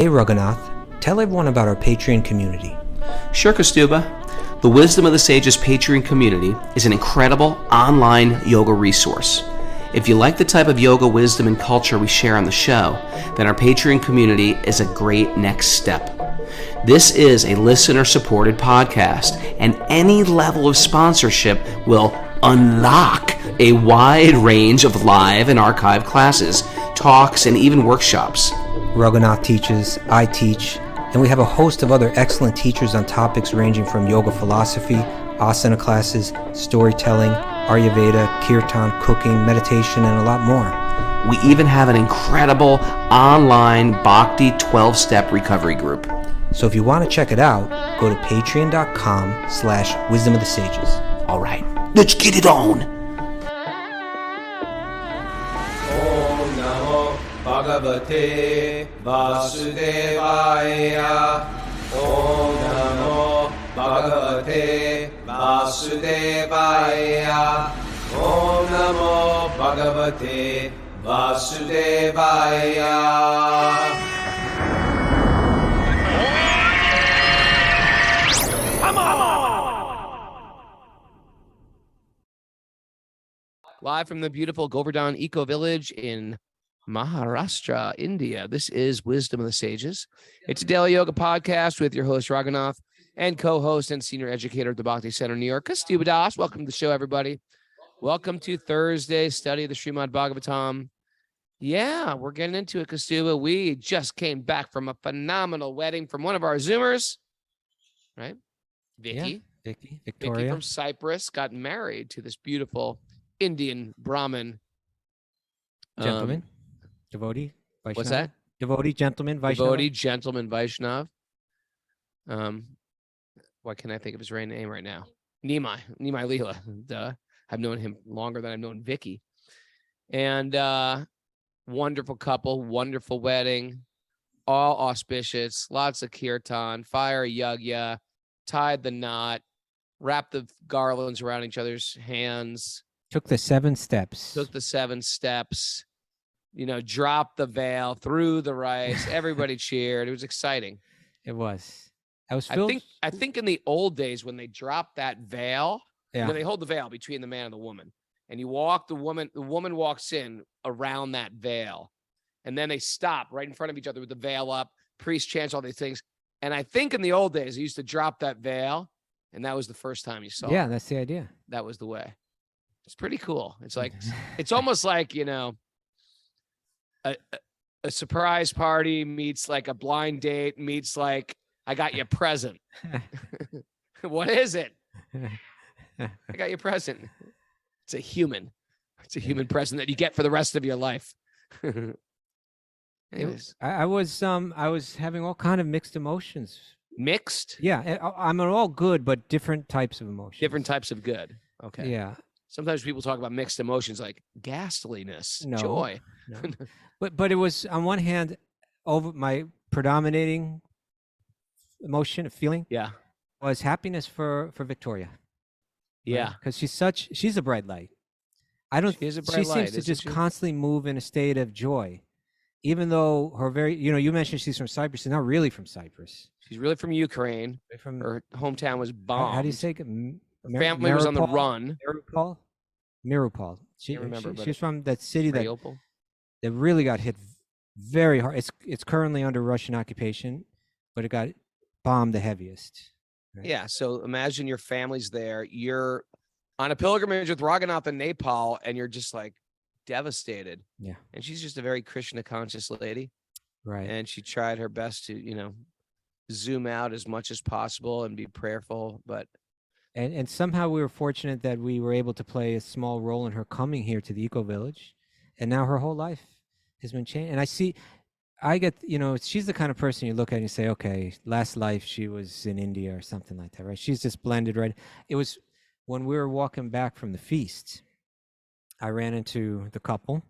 Hey Raghunath, tell everyone about our Patreon community. Sure, Kaustubha. The Wisdom of the Sages Patreon community is an incredible online yoga resource. If you like the type of yoga wisdom and culture we share on the show, then our Patreon community is a great next step. This is a listener-supported podcast, and any level of sponsorship will unlock a wide range of live and archived classes, talks, and even workshops. Raghunath teaches, I teach, and we have a host of other excellent teachers on topics ranging from yoga philosophy, asana classes, storytelling, Ayurveda, kirtan, cooking, meditation, and a lot more. We even have an incredible online Bhakti 12-step recovery group. So if you want to check it out, go to patreon.com/wisdom of the sages. All right, let's get it on. Om Namo Bhagavate Vasudevaya. Om Namo Bhagavate Vasudevaya. Om Namo Bhagavate Vasudevaya. Live from the beautiful Govardhan Eco Village in Maharashtra, India. This is Wisdom of the Sages. It's a daily yoga podcast with your host, Raghunath, and co-host and senior educator at the Bhakti Center, New York, Kaustubha Das. Welcome to the show, everybody. Welcome to Thursday's study of the Srimad Bhagavatam. Yeah, we're getting into it, Kaustubha. We just came back from a phenomenal wedding from one of our Zoomers, right? Vicky. Yeah, Victoria. Vicky from Cyprus got married to this beautiful Indian Brahmin Gentleman. Devotee. Vaishnav. What's that? Devotee, gentleman, Vaishnav. Devotee, gentleman, Vaishnav. What can I think of his right name right now? Nimai Leela. Duh. I've known him longer than I've known Vicky. And wonderful couple, wonderful wedding, all auspicious, lots of kirtan, fire yagya, tied the knot, wrapped the garlands around each other's hands. Took the 7 steps. Dropped the veil, threw the rice. Everybody cheered. It was exciting. It was. I was filled. I think in the old days when they dropped that veil, Yeah. they hold the veil between the man and the woman, and you walk the woman walks in around that veil, and then they stop right in front of each other with the veil up. Priest chants all these things, and I think in the old days they used to drop that veil, and that was the first time you saw. Yeah, it. that's the idea. That was the way. It's pretty cool. It's like it's almost like a surprise party meets like a blind date meets like I got you a present. What is it? I got you a present. It's a human. It's a human present that you get for the rest of your life. Anyways. I was having all kind of mixed emotions. Mixed? Yeah, I'm all good, but different types of emotions. Different types of good. Okay. Yeah. Sometimes people talk about mixed emotions like ghastliness, joy. No. But it was on one hand over my predominating emotion, feeling. Yeah. Was happiness for Victoria. Yeah. Because she's a bright light. She seems to just constantly move in a state of joy. Even though her you mentioned she's from Cyprus. She's not really from Cyprus. She's really from Ukraine. Her hometown was bombed. How do you say it? Her family was on the run. Mirupol. She's from that city Mariupol. that really got hit very hard. It's currently under Russian occupation, but it got bombed the heaviest. Right? Yeah. So imagine your family's there. You're on a pilgrimage with Raghunath in Nepal, and you're just like devastated. Yeah. And she's just a very Krishna conscious lady. Right. And she tried her best to, zoom out as much as possible and be prayerful. But And somehow we were fortunate that we were able to play a small role in her coming here to the Eco Village. And now her whole life has been changed. And she's the kind of person you look at and you say, okay, last life she was in India or something like that, right? She's just blended right. It was when we were walking back from the feast, I ran into the couple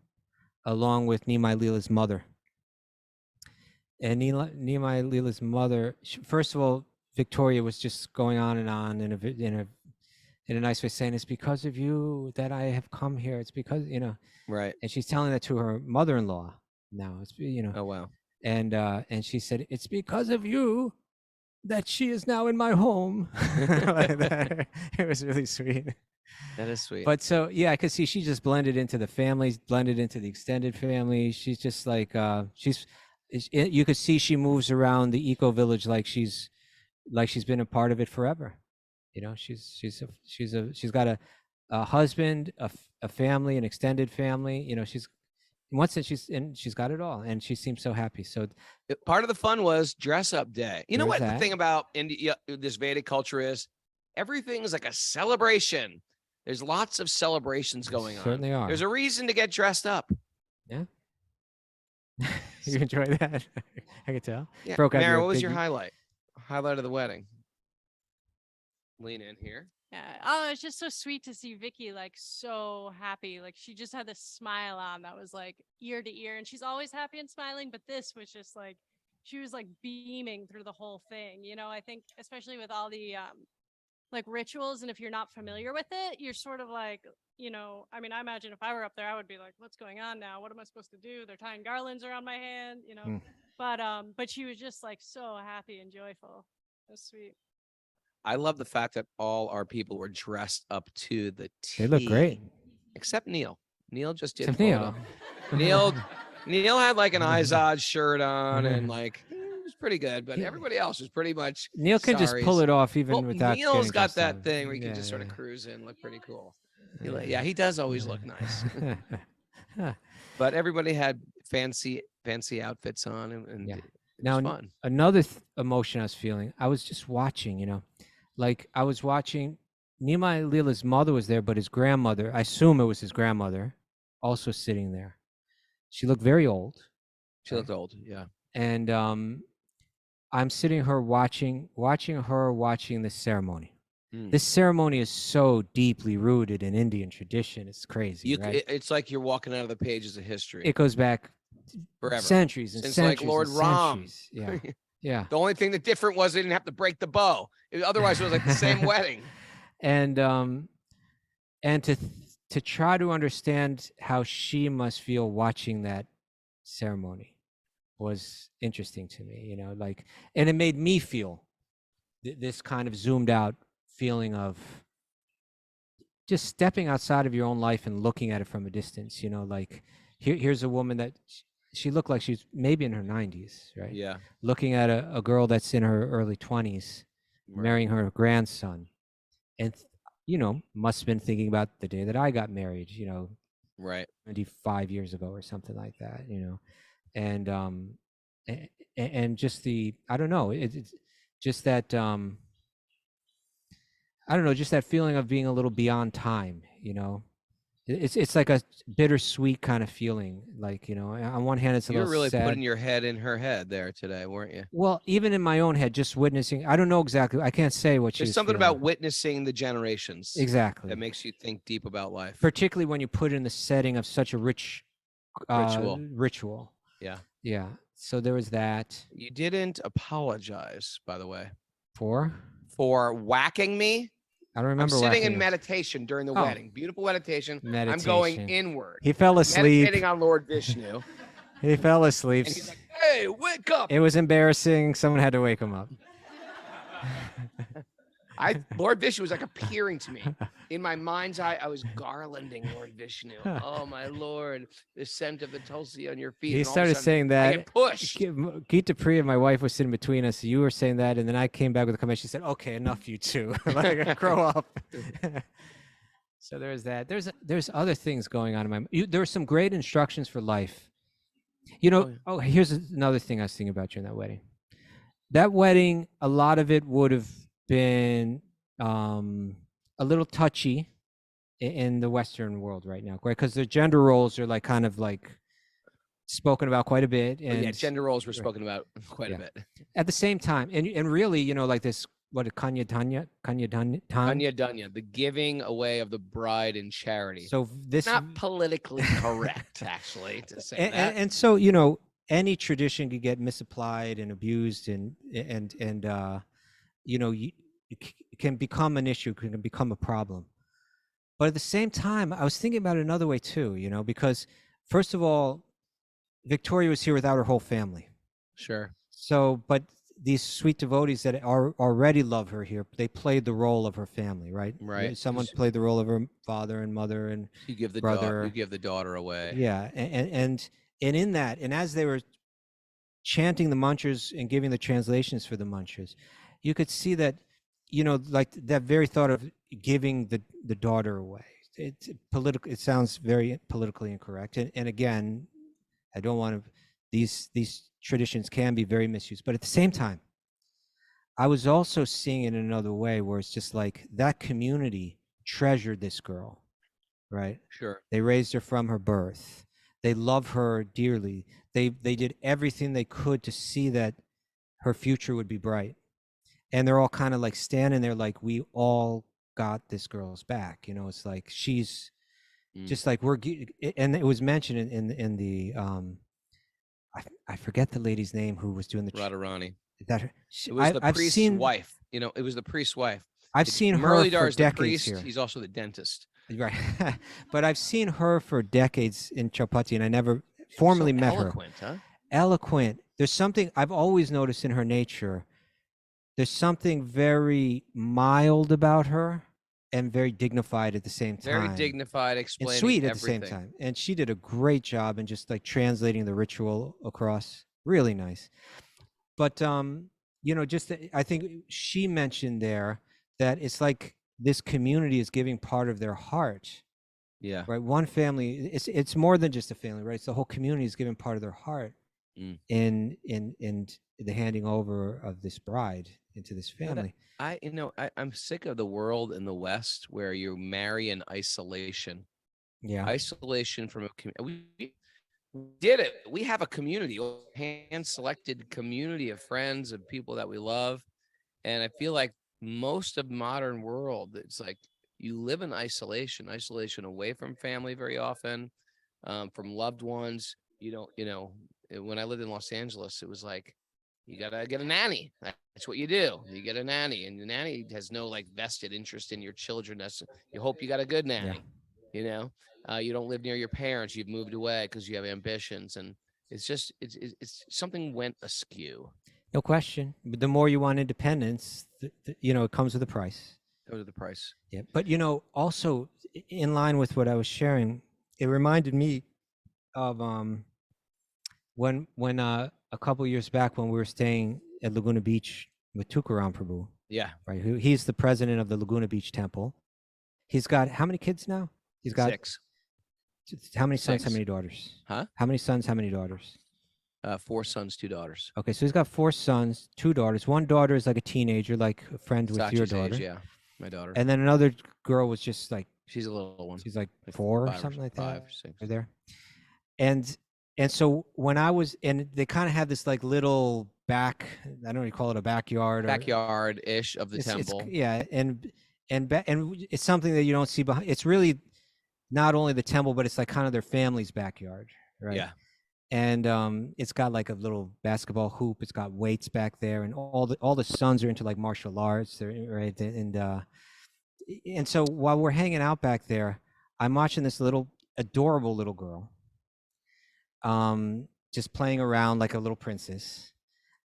along with Nimai Leela's mother. And Nimai Leela's mother, first of all, Victoria was just going on in a nice way, saying, it's because of you that I have come here. It's because, right. And she's telling that to her mother-in-law now. It's, Oh, wow. And she said, "It's because of you that she is now in my home." Like that. It was really sweet. That is sweet. But so yeah, I could see she just blended into the families, blended into the extended family. She's just like you could see she moves around the eco village like she's been a part of it forever. You know, she's got a husband, a family, an extended family. You know, she's in one sense she's got it all, and she seems so happy. So Part of the fun was dress up day. You know There's what that. the thing about India, this Vedic culture is? Everything is like a celebration. There's lots of celebrations going on. certainly are. There's a reason to get dressed up. Yeah. You enjoy that? I could tell. Yeah. Broke out Mara, your what was your biggie. highlight? Highlight of the wedding. Lean in here. Yeah. Oh, it's just so sweet to see Vicky like so happy. Like she just had this smile on that was like ear to ear, and she's always happy and smiling. But this was just like she was like beaming through the whole thing. You know, I think especially with all the like rituals, and if you're not familiar with it, you're sort of like, you know, I mean, I imagine if I were up there, I would be like, what's going on now? What am I supposed to do? They're tying garlands around my hand, you know. Mm. But she was just like so happy and joyful. It was sweet. I love the fact that all our people were dressed up to the T. They look great. Except Neil. Neil just did. Except Neil. Neil had like an Izod shirt on and like it was pretty good, but everybody else was pretty much. Neil can just pull sorries. it off even Well, without. Neil's getting got dressed that up. thing where he can Yeah, just sort of yeah. cruise in, look pretty cool. He does always look nice. Huh. But everybody had fancy outfits on, and Yeah. it Now, was fun. another emotion I was feeling, I was just watching, you know, like I was watching Nima Leela's mother was there, but his grandmother, I assume it was his grandmother, also sitting there. She looked very old. She looked old, yeah. And I'm sitting her watching this ceremony. Mm. This ceremony is so deeply rooted in Indian tradition. It's crazy, right? It's like you're walking out of the pages of history It goes back forever. centuries and Since, centuries. like, Lord and Ram. centuries. Yeah. Yeah. The only thing that different was they didn't have to break the bow. Otherwise, it was like the same wedding. And to try to understand how she must feel watching that ceremony was interesting to me, you know, like, and it made me feel this kind of zoomed out feeling of just stepping outside of your own life and looking at it from a distance, you know, like here's a woman that she looked like she's maybe in her 90s, right? Yeah. Looking at a girl that's in her early 20s, Right. marrying her grandson, and you know, must have been thinking about the day that I got married, you know, Right. 25 years ago or something like that, you know. And just the, I don't know, it's just that I don't know, just that feeling of being a little beyond time, you know. It's like a bittersweet kind of feeling, like, you know, on one hand it's a You were little really sad. putting your head in her head there today, weren't you? Well, even in my own head, just witnessing, I don't know exactly, I can't say what she There's was something feeling. about witnessing the generations Exactly. that makes you think deep about life. Particularly when you put it in the setting of such a rich ritual. Yeah. Yeah. So there was that. You didn't apologize, by the way, For whacking me. I don't I'm remember. sitting whacking in him. meditation during the Oh. wedding. Beautiful meditation. I'm Meditation. going inward. He fell asleep. Meditating on Lord Vishnu. He fell asleep. And he's like, hey, wake up. It was embarrassing. Someone had to wake him up. Lord Vishnu was like appearing to me. In my mind's eye, I was garlanding Lord Vishnu. Oh, my Lord. The scent of the Tulsi on your feet. He And all of a started sudden, saying I that. get pushed. Geeta Priya, my wife, was sitting between us. You were saying that, and then I came back with a comment. She said, "Okay, enough, you two. Like, grow up." So there's that. There's other things going on in my. There were some great instructions for life. You know. Oh, yeah. Here's another thing I was thinking about during that wedding. That wedding, a lot of it would have been a little touchy in the Western world right now, right? Because the gender roles are like kind of like spoken about quite a bit, and Yeah, gender roles were spoken about quite Yeah. a bit. at the same time, and really, you know, like this, what a Kanya Danya. Kanya Dunya, the giving away of the bride in charity. So this Not politically correct, actually, to say that. and so, you know, any tradition could get misapplied and abused, and you know, it can become an issue, can become a problem. But at the same time, I was thinking about it another way too, you know, because first of all, Victoria was here without her whole family. Sure. So, but these sweet devotees that are already love her here, they played the role of her family, right? Right. Someone played the role of her father and mother and You give the brother. you give the daughter away. Yeah, and in that, and as they were chanting the mantras and giving the translations for the mantras, you could see that, like that very thought of giving the daughter away. It's political. It sounds very politically incorrect, and again, I don't want to. These traditions can be very misused, but at the same time, I was also seeing it in another way, where it's just like that community treasured this girl, right? Sure. They raised her from her birth. They love her dearly. They did everything they could to see that her future would be bright. And they're all kind of like standing there like, we all got this girl's back. It's like she's just like and it was mentioned in the I forget the lady's name who was doing the Radharani. It was the priest's wife. It was the priest's wife. I've seen her for Dar's the decades priest. here. He's also the dentist. Right. But I've seen her for decades in Chowpatty, and I never formally met eloquent, her. Huh? Eloquent. There's something I've always noticed in her nature. There's something very mild about her and very dignified at the same time. Very dignified, explaining and sweet at everything. the same time. And she did a great job in just like translating the ritual across. Really nice. But I think she mentioned there that it's like this community is giving part of their heart. Yeah. Right. One family, it's more than just a family, right? It's the whole community is giving part of their heart in the handing over of this bride into this family. I'm sick of the world in the West where you marry in isolation. Yeah. Isolation from a community. We did it. We have a community, hand-selected community of friends and people that we love. And I feel like most of modern world, it's like you live in isolation away from family very often, from loved ones. When I lived in Los Angeles, it was like, you got to get a nanny. That's what you do. You get a nanny, and the nanny has no like vested interest in your children. You hope you got a good nanny, you don't live near your parents. You've moved away because you have ambitions, and it's something went askew. No question. But the more you want independence, it comes with a price. Go to the price. Yeah. But, also in line with what I was sharing, it reminded me of when a couple years back when we were staying at Laguna Beach with Tukaram Prabhu. Yeah. Right. He's the president of the Laguna Beach Temple. He's got how many kids now? He's got 6. How many sons? 6. How many daughters? Huh? How many sons? How many daughters? 4 sons, 2 daughters. Okay, so he's got 4 sons, 2 daughters. One daughter is like a teenager, like a friend with your daughter. Age, yeah, my daughter. And then another girl was just like, she's a little one. She's like 4 or something like that. 5 or 6. Right there. And so when I was, and they kind of have this like little I don't know, you call it a backyard. Backyard-ish of the temple. And it's something that you don't see behind. It's really not only the temple, but it's like kind of their family's backyard, right? Yeah. And it's got like a little basketball hoop. It's got weights back there, and all the sons are into like martial arts, right? And so while we're hanging out back there, I'm watching this little adorable little girl, just playing around like a little princess,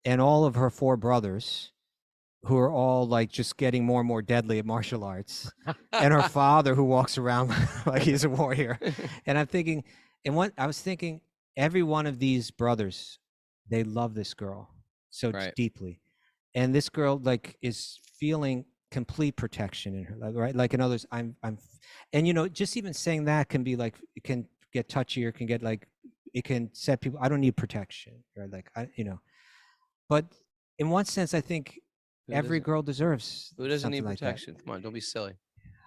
and all of her 4 brothers, who are all like just getting more and more deadly at martial arts, and her father who walks around like he's a warrior. And I'm thinking, I was thinking, every one of these brothers, they love this girl so deeply, and this girl like is feeling complete protection in her life, right? Like in others, I'm, and just even saying that can be like, it can get touchy, or can get like, it can set people. I don't need protection, right? Like but in one sense, I think every girl deserves. Who doesn't need like protection? Come on, don't be silly.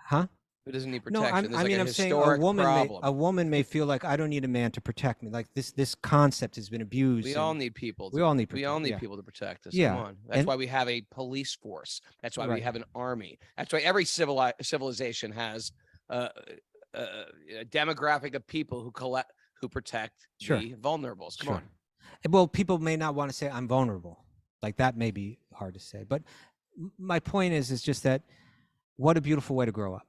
Huh? Who doesn't need No, protection? I'm saying a woman may feel like, I don't need a man to protect me. Like this concept has been abused. We all need people. We all need people to protect us. Yeah. Come on. That's why we have a police force. That's why we have an army. That's why every civilization has a demographic of people who protect the vulnerables. Come on. Well, people may not want to say I'm vulnerable. Like that may be hard to say. But my point is just that what a beautiful way to grow up.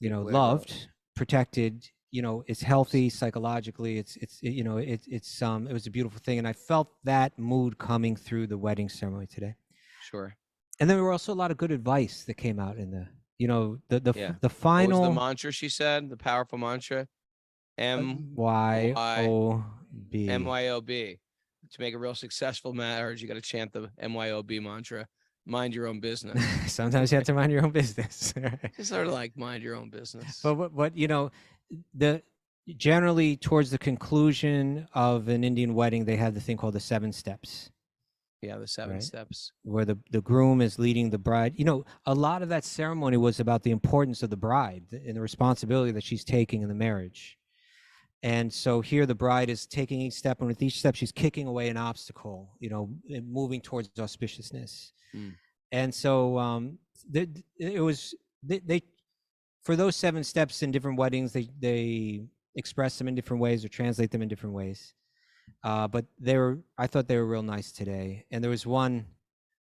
Loved, protected, it's healthy psychologically. It was a beautiful thing, and I felt that mood coming through the wedding ceremony today. Sure. And there were also a lot of good advice that came out in the Yeah. the What was final the mantra she said? The powerful mantra? MYOB. MYOB. To make a real successful marriage, you got to chant the MYOB mantra. Mind your own business. Sometimes you have to mind your own business. Just sort of like mind your own business. But the generally towards the conclusion of an Indian wedding, they have the thing called the 7 steps, Yeah, the 7 Right. steps. where the groom is leading the bride. A lot of that ceremony was about the importance of the bride and the responsibility that she's taking in the marriage. And so here the bride is taking each step, and with each step she's kicking away an obstacle, and moving towards auspiciousness. Mm. And so it was they for those 7 steps in different weddings, they express them in different ways or translate them in different ways. But I thought they were real nice today. And there was one.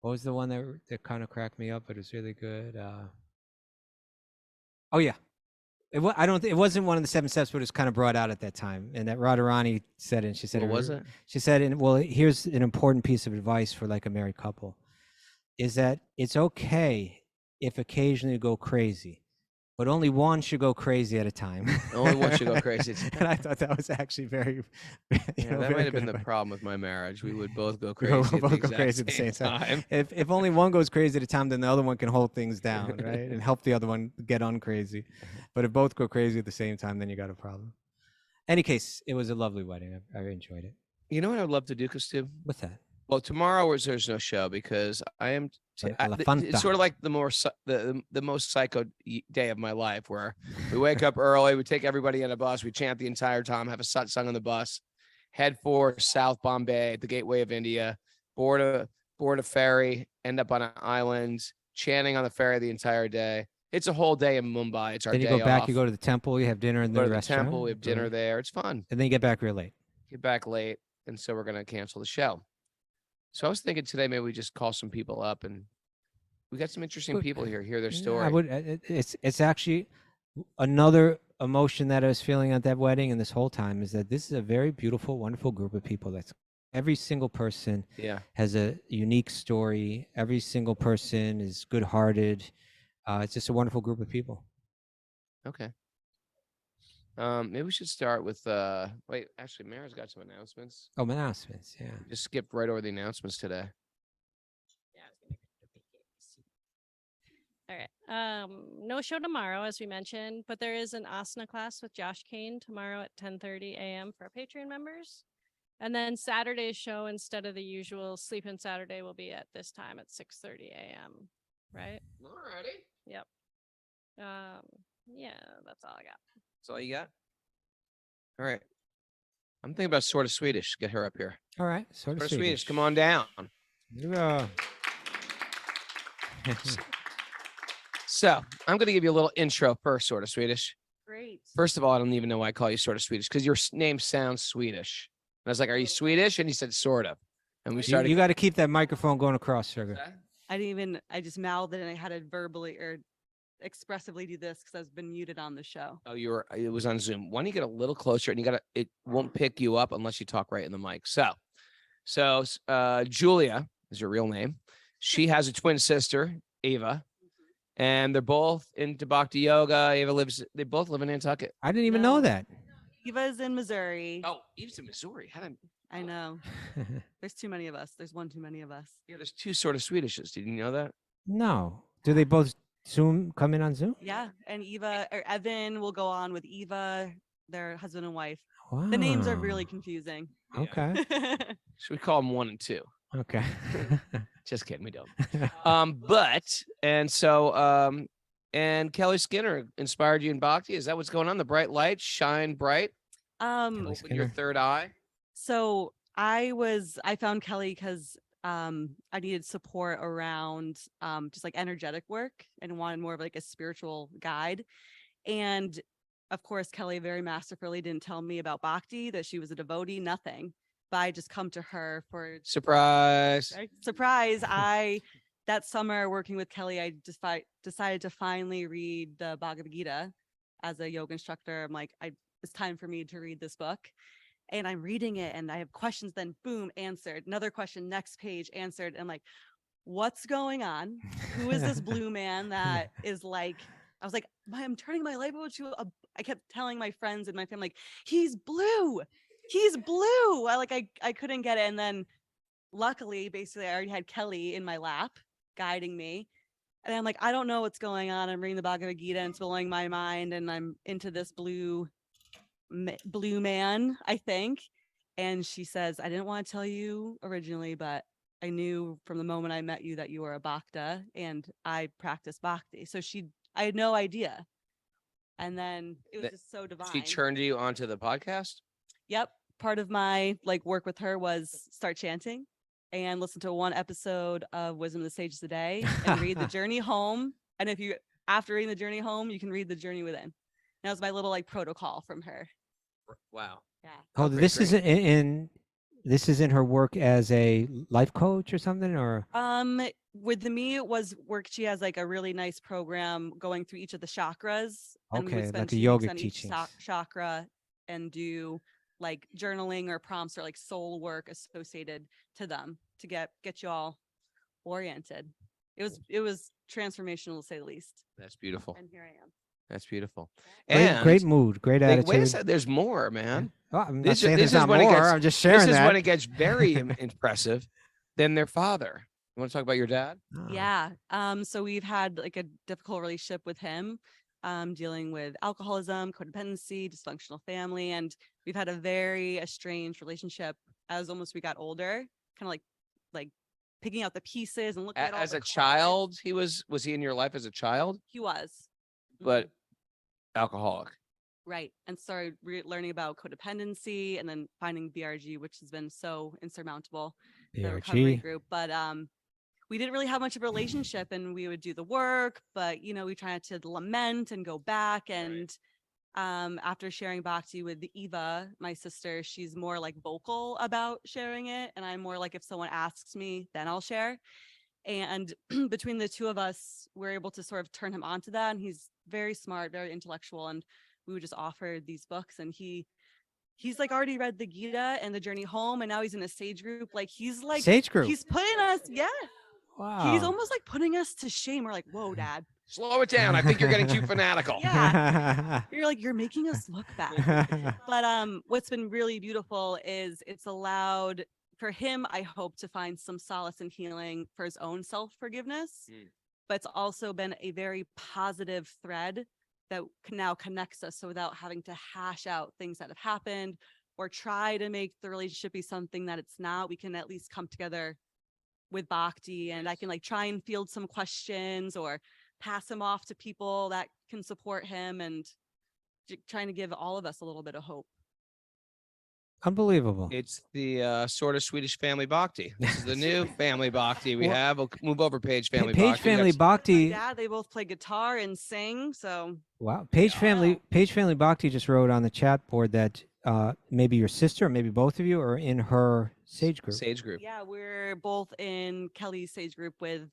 What was the one that kind of cracked me up, but it was really good? Oh yeah, it wasn't one of the 7 steps, but it was kind of brought out at that time. And that Radharani said it. And she said, What was it? She said, here's an important piece of advice for like a married couple, is that it's okay if occasionally you go crazy, but only one should go crazy at a time. Only one should go crazy. And I thought that was actually very, Yeah, that might have been the problem with my marriage. We would both go We crazy. both go crazy at the same time. If only one goes crazy at a time, then the other one can hold things down, right, and help the other one get uncrazy. But if both go crazy at the same time, then you got a problem. Any case, it was a lovely wedding. I enjoyed it. You know what I'd love to do, Kaustubha? What's that? Well, tomorrow there's no show because I am. It's sort of like the most psycho day of my life, where we wake up early, we take everybody on a bus, we chant the entire time, have a satsang on the bus, head for South Bombay, the gateway of India, board a ferry, end up on an island, chanting on the ferry the entire day. It's a whole day in Mumbai. It's our day off. Then you go back, you go to the temple, you have dinner in the restaurant. Go to the temple, we have dinner there. It's fun. And then you get back real late. Get back late, and so we're gonna cancel the show. So I was thinking today maybe we just call some people up, and we got some interesting people here. Hear their story. It's actually another emotion that I was feeling at that wedding, and this whole time is that this is a very beautiful, wonderful group of people. That's every single person has a unique story. Every single person is good-hearted. It's just a wonderful group of people. Okay. Maybe we should start with wait, actually Mara's got some announcements. Oh, announcements, yeah. Just skipped right over the announcements today. All right. No show tomorrow, as we mentioned, but there is an asana class with Josh Kane tomorrow at 10:30 a.m. for our Patreon members. And then Saturday's show, instead of the usual Sleep In Saturday, will be at this time at 6:30 a.m. Right? Alrighty. Yep. Yeah, that's all I got. That's all you got? All right. I'm thinking about Sort of Swedish. Get her up here. All right. Sort of Swedish. Come on down. Yeah. So I'm going to give you a little intro first, Sort of Swedish. Great. First of all, I don't even know why I call you Sort of Swedish, because your name sounds Swedish. And I was like, are you Swedish? And he said, sort of. And we started. You got to keep that microphone going across, sugar. I just mouthed it and I had to verbally or expressively do this because I've been muted on the show. Oh, it was on Zoom. Why don't you get a little closer, and it won't pick you up unless you talk right in the mic. So Julia is your real name. She has a twin sister, Ava, and they're both into Bhakti yoga. They both live in Nantucket. I didn't even know that. Eva's in Missouri. Oh, Eva's in Missouri. I know. There's too many of us. There's one too many of us. Yeah, there's 2 Sort of Swedishes. Did you know that? No. Do they both come in on Zoom? Yeah, and Evan will go on with Eva, their husband and wife. Wow. The names are really confusing. Okay. Should we call them 1 and 2? Okay. Just kidding, we don't. And Kelly Skinner inspired you in Bhakti. Is that what's going on? The bright light, shine bright. Open your third eye. So I found Kelly because I needed support around just like energetic work and wanted more of like a spiritual guide. And of course, Kelly very masterfully didn't tell me about Bhakti, that she was a devotee, nothing. But I just come to her for surprise. Right? Surprise. That summer working with Kelly, I decided to finally read the Bhagavad Gita as a yoga instructor. I'm like, it's time for me to read this book. And I'm reading it and I have questions, then boom, answered. Another question, next page, answered. And I'm like, what's going on? Who is this blue man that is like, I was like, I'm turning my life over to I kept telling my friends and my family, like, he's blue. He's blue. I couldn't get it. And then luckily, basically, I already had Kelly in my lap guiding me. And I'm like, I don't know what's going on. I'm reading the Bhagavad Gita and it's blowing my mind. And I'm into this blue man, I think. And she says, I didn't want to tell you originally, but I knew from the moment I met you that you were a Bhakta and I practice Bhakti. So I had no idea. And then it was just so divine. She turned you onto the podcast? Yep. Part of my work with her was start chanting and listen to one episode of Wisdom of the Sages a day and read the journey home. And if you, after reading the journey home, you can read the journey within. That was my little protocol from her. Wow. Yeah. Oh, this is in her work as a life coach or something, or With me, it was work. She has a really nice program going through each of the chakras. And we would okay, spend like a 2 weeks yoga on each teaching. chakra and do journaling or prompts or soul work associated to them to get you all oriented. It was transformational to say the least. That's beautiful. And here I am. That's beautiful. Great mood, great attitude. Wait a second, there's more, man. Oh, I'm not This saying is there's not when it more. gets- I'm just sharing This is that. when it gets very impressive than their father. You want to talk about your dad? Oh. Yeah. So we've had a difficult relationship with him, dealing with alcoholism, codependency, dysfunctional family, and we've had a very estranged relationship as almost we got older, kind of like picking out the pieces and looking at all As the a cards. child, was he in your life as a child? He was. But alcoholic. Right. And started learning about codependency and then finding BRG, which has been so insurmountable, the recovery BRG. group. But we didn't really have much of a relationship and we would do the work, but we tried to lament and go back. And after sharing Bhakti with Eva, my sister, she's more vocal about sharing it. And I'm more if someone asks me, then I'll share. And between the two of us, we're able to sort of turn him onto that. And he's very smart, very intellectual. And we would just offer these books. And he's already read the Gita and the Journey Home. And now he's in a sage group. He's Sage group. He's putting us, yeah. Wow. He's almost putting us to shame. We're like, whoa, Dad. Slow it down. I think you're getting too fanatical. Yeah. You're making us look bad. But what's been really beautiful is it's allowed for him, I hope, to find some solace and healing for his own self-forgiveness. But it's also been a very positive thread that now connects us. So without having to hash out things that have happened or try to make the relationship be something that it's not, we can at least come together with Bhakti and I can try and field some questions or pass him off to people that can support him and trying to give all of us a little bit of hope. Unbelievable. It's the sort of Swedish family Bhakti. This is the new family Bhakti we have. We'll move over Page family Page Bhakti. family That's- Bhakti. Yeah, they both play guitar and sing. So Wow. Page family Bhakti just wrote on the chat board that maybe your sister or maybe both of you are in her sage group. Sage group. yeah, we're both in Kelly's sage group with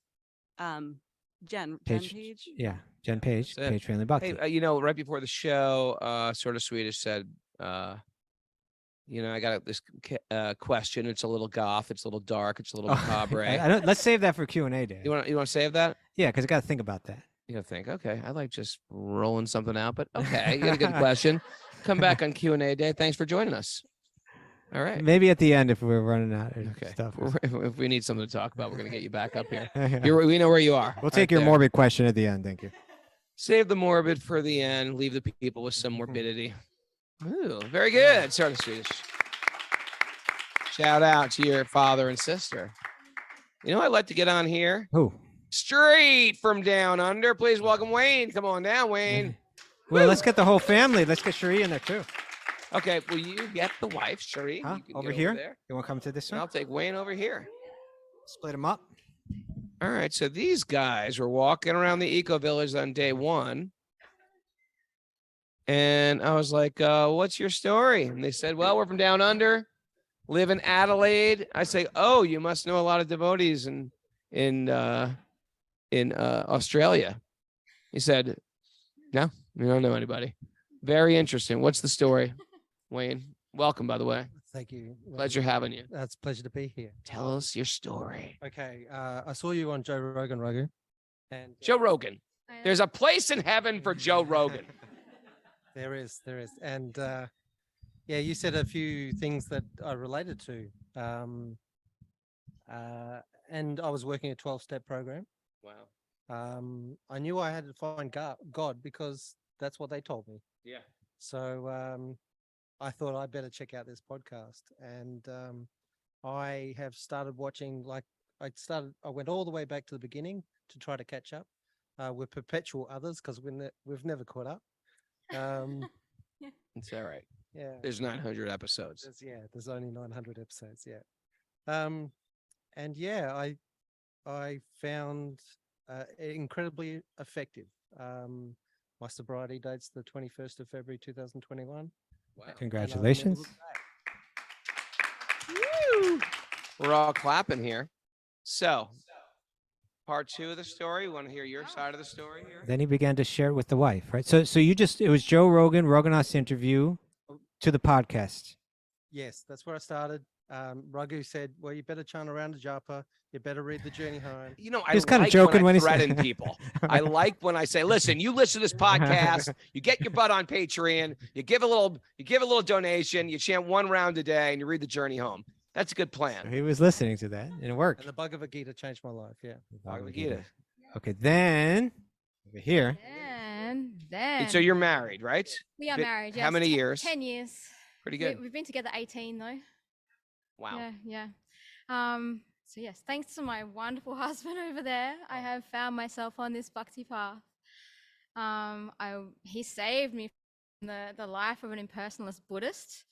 Jen Page. Yeah, Jen Page, That's it. Page family Bhakti. Hey, right before the show, sort of Swedish said, I got this question. It's a little goth. It's a little dark. It's a little macabre. I don't, let's save that for Q&A day. You want to save that? Yeah, because I got to think about that. You gotta think, okay, I like just rolling something out, but okay, you got a good question. Come back on Q&A day. Thanks for joining us. All right. Maybe at the end if we're running out of Okay. stuff. If we need something to talk about, we're gonna get you back up here. Yeah. We know where you are. We'll right take your there. morbid question at the end. Thank you. Save the morbid for the end. Leave the people with some morbidity. Ooh, very good. Sort of Swedish. Shout out to your father and sister. I'd like to get on here. Who? Straight from down under. Please welcome Wayne. Come on down, Wayne. Well, let's get the whole family. Let's get Cherie in there too. Okay, will you get the wife, Cherie? Huh? You can Over get here? there. You want to come to this And one? I'll take Wayne over here. Split them up. All right, so these guys were walking around the Eco Village on day one. And I was like, what's your story? And they said, well, we're from down under, live in Adelaide. I say, oh, you must know a lot of devotees in Australia. He said, no, we don't know anybody. Very interesting. What's the story, Wayne? Welcome, by the way. Thank you. Pleasure having you. It's a pleasure to be here. Tell us your story. Okay, I saw you on Joe Rogan, Raghu, and Joe Rogan. There's a place in heaven for Joe Rogan. there is, and yeah, you said a few things that I related to, and I was working a 12-step program. Wow. I knew I had to find God because that's what they told me. Yeah. So I thought I'd better check out this podcast, and I have started watching. I went all the way back to the beginning to try to catch up with perpetual others because we've never caught up. It's all right. Yeah, There's 900 episodes. there's only 900 episodes. Yeah, and yeah, I found incredibly effective. My sobriety date's the 21st of February 2021. Wow. Congratulations. Woo! We're all clapping here. So, part 2 of the story. We want to hear your side of the story here. Then he began to share it with the wife, right? So it was Joe Rogan, Raghunath's interview to the podcast. Yes, that's where I started. Raghu said, well, you better chant around the japa. You better read the journey home. You know, He was I kind of like joking when I he said- threaten people. I like when I say, listen, you listen to this podcast, you get your butt on Patreon, you give a little donation, you chant 1 round a day, and you read the journey home. That's a good plan. He was listening to that, and it worked. And the Bhagavad Gita changed my life. Yeah. Bhagavad Gita. Okay, then over here. And then So you're married, right? we are Bit- married. how Yes. many years? 10 years. Pretty good. We've been together 18 though. Wow. Yeah. So yes, thanks to my wonderful husband over there, I have found myself on this bhakti path. He saved me from the life of an impersonalist Buddhist.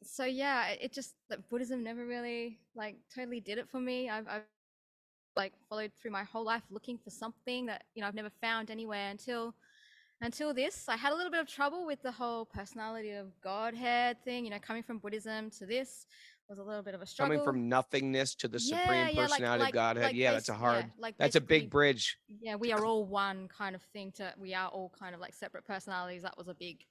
So yeah, it just that Buddhism never really like totally did it for me. I've like followed through my whole life looking for something that I've never found anywhere until this. I had a little bit of trouble with the whole personality of Godhead thing. Coming from Buddhism to this was a little bit of a struggle. Coming from nothingness to the Yeah, supreme yeah, personality of Godhead. Yeah, that's a hard. That's a basically, big bridge. Yeah, we are all one kind of thing. We are all kind of like separate personalities. That was a big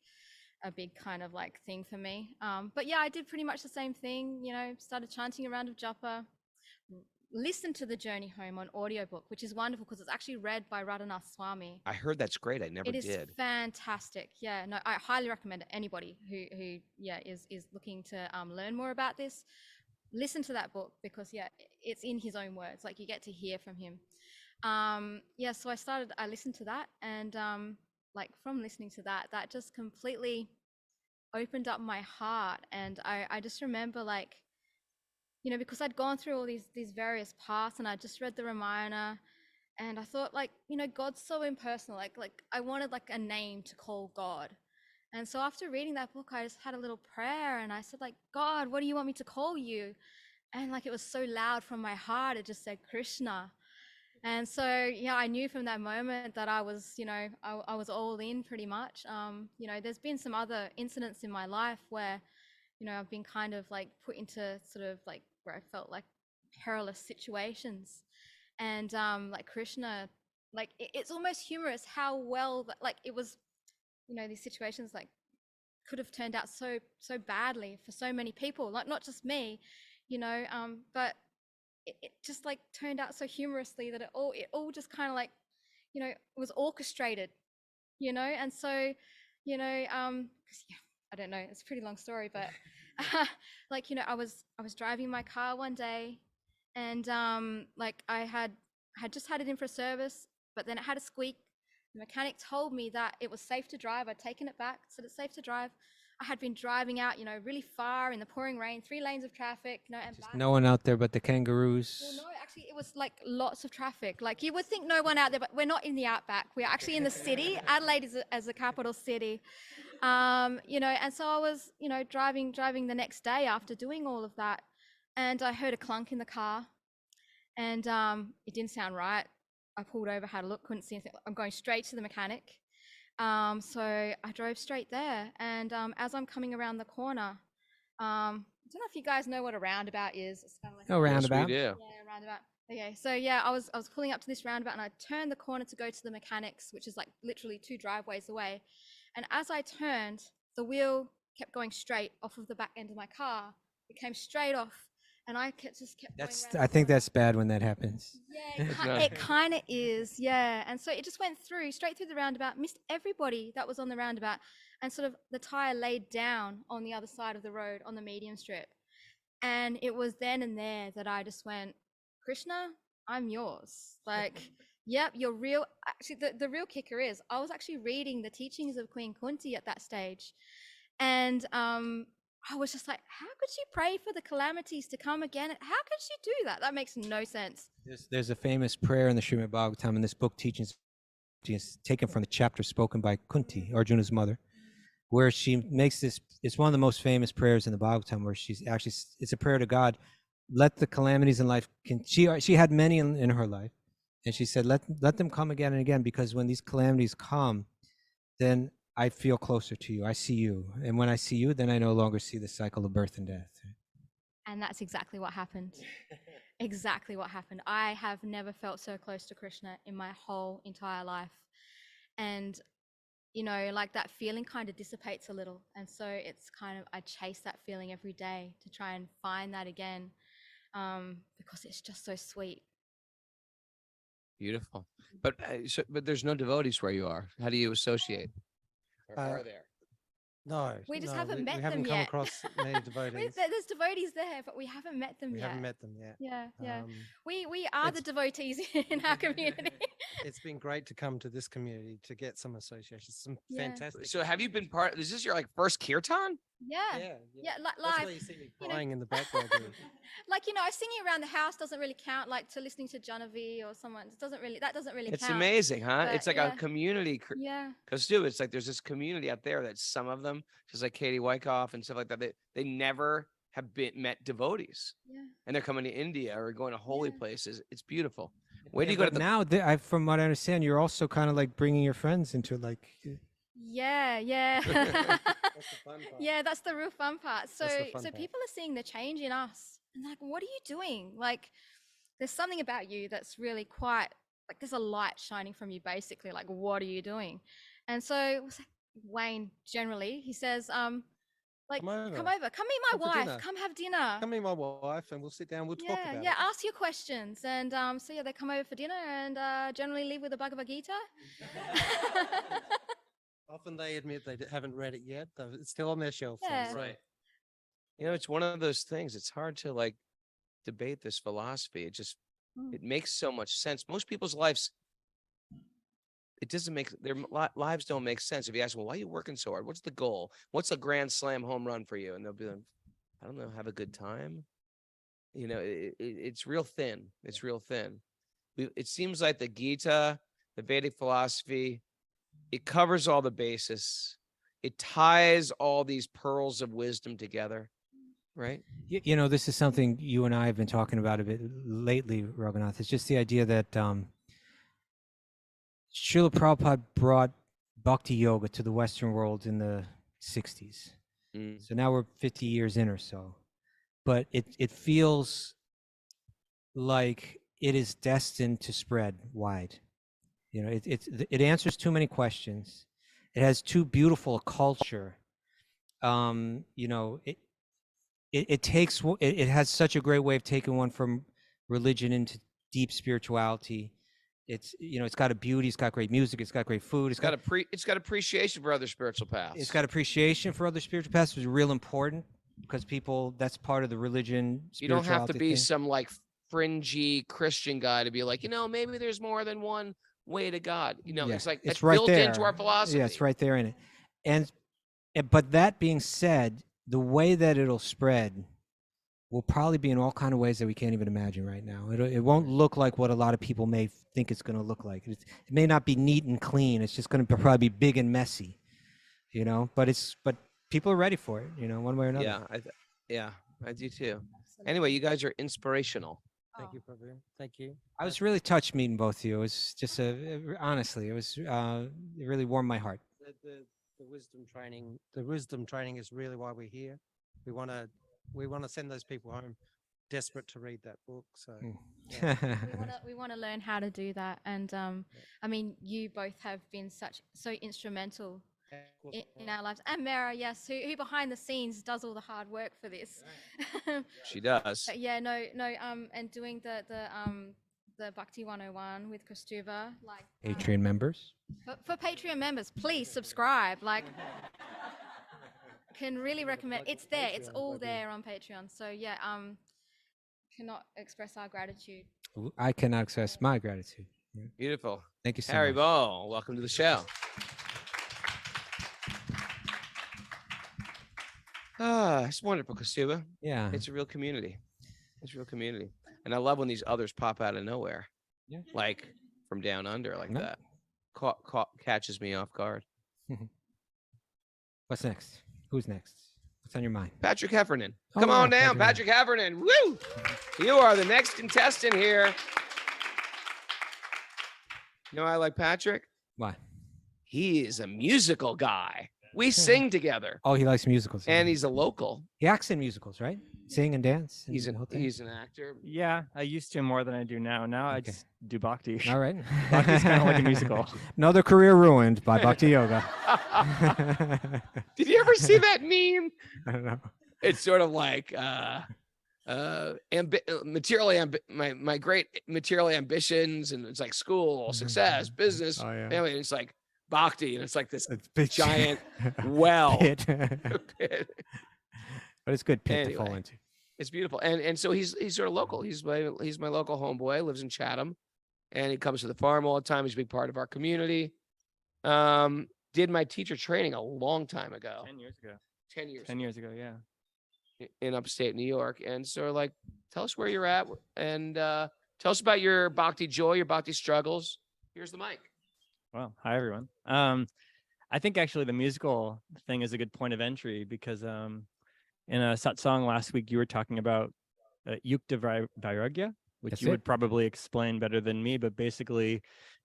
kind of like thing for me. But yeah, I did pretty much the same thing. Started chanting a round of japa. Listen to the journey home on audiobook, which is wonderful because it's actually read by Radhanath Swami. I heard that's great. I never It is did. fantastic. Yeah, no, I highly recommend it. Anybody who is looking to learn more about this, listen to that book because it's in his own words. Like you get to hear from him. So I listened to that, and like from listening to that just completely opened up my heart. And I just remember like, because I'd gone through all these various paths, and I just read the Ramayana, and I thought like, God's so impersonal. Like I wanted like a name to call God. And so after reading that book, I just had a little prayer, and I said like, God, what do you want me to call you? And like, it was so loud from my heart. It just said Krishna. And so, I knew from that moment that I was, I was all in pretty much. There's been some other incidents in my life where, I've been kind of like put into sort of like where I felt like perilous situations. And like Krishna, like it's almost humorous how well that like it was, these situations like could have turned out so badly for so many people, like not just me, but it just like turned out so humorously that it all just kind of like, was orchestrated, and so, I don't know, it's a pretty long story, but like, I was driving my car one day, and like I had just had it in for a service, but then it had a squeak. The mechanic told me that it was safe to drive. I'd taken it back, said it's safe to drive. I had been driving out, really far in the pouring rain, 3 lanes of traffic, and Just back. no one out there but the kangaroos. Well, no, actually, it was like lots of traffic. Like you would think no one out there, but we're not in the outback. We're actually in the city. Adelaide is a capital city, and so I was, driving the next day after doing all of that, and I heard a clunk in the car, and it didn't sound right. I pulled over, had a look, couldn't see anything. I'm going straight to the mechanic. So I drove straight there, and as I'm coming around the corner, I don't know if you guys know what a roundabout is. It's kind of like Oh, roundabout. Yes, we do. yeah, roundabout. Okay, so yeah, I was pulling up to this roundabout and I turned the corner to go to the mechanics, which is like literally 2 driveways away. And as I turned, the wheel kept going straight off of the back end of my car. It came straight off, and I just kept going That's round I and think round. that's bad when that happens. Yeah, not- it kind of is. Yeah, and so it just went straight through the roundabout, missed everybody that was on the roundabout, and sort of the tire laid down on the other side of the road on the medium strip. And it was then and there that I just went, Krishna, I'm yours. Like, yep, you're real. Actually, the real kicker is I was actually reading the teachings of Queen Kunti at that stage. And I was just like, how could she pray for the calamities to come again? How could she do that? That makes no sense. There's a famous prayer in the Srimad Bhagavatam, and this book teaches is taken from the chapter spoken by Kunti, Arjuna's mother, where she makes this. It's one of the most famous prayers in the Bhagavatam, where she's actually it's a prayer to God. Let the calamities in life. She had many in her life, and she said, let them come again and again, because when these calamities come, then I feel closer to you. I see you, and when I see you, then I no longer see the cycle of birth and death. And that's exactly what happened. Exactly what happened. I have never felt so close to Krishna in my whole entire life. And, you know, like that feeling kind of dissipates a little. And so it's kind of, I chase that feeling every day to try and find that again, because it's just so sweet. Beautiful. But but there's no devotees where you are. How do you associate? Or Uh, are there? No, We just no, haven't met we them haven't come yet. across many devotees. There's devotees there, but we haven't met them We yet. haven't met them yet. Yeah, yeah. Um, We are the it's- devotees in our community. It's been great to come to this community to get some associations, some Yeah. fantastic. So have you been part? Is this your like first kirtan? Yeah. Yeah, Yeah, That's live. why you see me you know. crying in the background. Like, you know, singing around the house doesn't really count, like to listening to Janavi or someone. It doesn't really, that doesn't really It's count. amazing, huh? But It's like yeah. a community. Yeah. Because dude, it's like there's this community out there that some of them, just like Katie Wyckoff and stuff like that, they never have met devotees, Yeah. and they're coming to India or going to holy Yeah. places. It's beautiful. Where do Yeah, you go to but the? now? From what I understand, you're also kind of like bringing your friends into like. Yeah, yeah. That's the fun part. Yeah, that's the real fun part. So That's the fun so part. people are seeing the change in us. And like, what are you doing? Like, there's something about you that's really quite like there's a light shining from you basically. Like, what are you doing? And so it was like Wayne generally, he says, like, Come over. come meet my Come for wife, dinner. come have dinner. Come meet my wife and we'll sit down. We'll talk Yeah, about yeah, it. ask your questions. And so yeah, they come over for dinner and generally leave with a Bhagavad Gita. Often they admit they haven't read it yet. Though it's still on their shelf. Yeah. So Right. You know, it's one of those things. It's hard to like debate this philosophy. It just Mm. it makes so much sense. Most people's lives, it doesn't make their lives don't make sense. If you ask them, well, why are you working so hard? What's the goal? What's a grand slam home run for you? And they'll be like, I don't know, have a good time. You know, it's real thin. It's real thin. It seems like the Gita, the Vedic philosophy, it covers all the bases. It ties all these pearls of wisdom together, right? You know, this is something you and I have been talking about a bit lately, Raghunath. It's just the idea that Srila Prabhupada brought bhakti yoga to the Western world in the 60s. Mm. So now we're 50 years in or so. But it feels like it is destined to spread wide. You know, it answers too many questions. It has too beautiful a culture. You know, it has such a great way of taking one from religion into deep spirituality. It's, you know, it's got a beauty, it's got great music, it's got great food, It's got appreciation for other spiritual paths. it's got appreciation for other spiritual paths, which is real important because people, that's part of the religion. You don't have to spirituality be thing. some like fringy Christian guy to be like, you know, maybe there's more than one way to God. You know, Yeah, it's like it's it's right built there. into our philosophy. Yeah, it's right there in it. And but that being said, the way that it'll spread will probably be in all kind of ways that we can't even imagine right now. It won't look like what a lot of people may think it's going to look like. It may not be neat and clean. It's just going to probably be big and messy, you know. But people are ready for it, you know, one way or another. Yeah, I do too. Anyway, you guys are inspirational. thank you, Prabhu. Thank you. I was really touched meeting both of you. It was just honestly, it was it really warmed my heart. The wisdom training. The wisdom training is really why we're here. We want to send those people home desperate to read that book. So We want to learn how to do that. And I mean, you both have been so instrumental in our lives. And Mara, yes, who behind the scenes does all the hard work for this. She does. But yeah, no, and doing the Bhakti 101 with Kaustubha, like Patreon members. for Patreon members, please subscribe. Like, can really recommend. It's there. It's all there on Patreon. So yeah, cannot express our gratitude. I cannot express my gratitude. Beautiful. Thank you so Harry much. Ball, welcome to the show. It's wonderful, Kaustubha. Yeah. It's a real community. It's a real community. And I love when these others pop out of nowhere. Yeah. Like from down under, like Yeah. that. Catches me off guard. What's next? Who's next? What's on your mind? Patrick Heffernan. Oh, Come yeah, on down, Patrick Heffernan. Woo! You are the next contestant here. You know why I like Patrick? Why? He is a musical guy. We sing together. Oh, he likes musicals. And he's a local. He acts in musicals, right? Sing and dance. And He's the whole thing? an actor. Yeah, I used to more than I do now. Now I Okay. just do bhakti. All right. Bhakti's kind of like a musical. Another career ruined by Bhakti Yoga. Did you ever see that meme? I don't know. It's sort of like my great material ambitions, and it's like school, success, business, Oh, yeah. family. And it's like bhakti, and it's like this It's big giant well. pit. Pit. But it's good pit to fall Anyway. into. It's beautiful, and so he's sort of local. He's my local homeboy. Lives in Chatham, and he comes to the farm all the time. He's a big part of our community. Did my teacher training a long time ago. 10 years ago. 10 years. 10 years ago, yeah. In upstate New York. And so like, tell us where you're at, and tell us about your bhakti joy, your bhakti struggles. Here's the mic. Well, hi everyone. I think actually the musical thing is a good point of entry because in a satsang last week you were talking about yukta vairagya, which That's you it. would probably explain better than me, but basically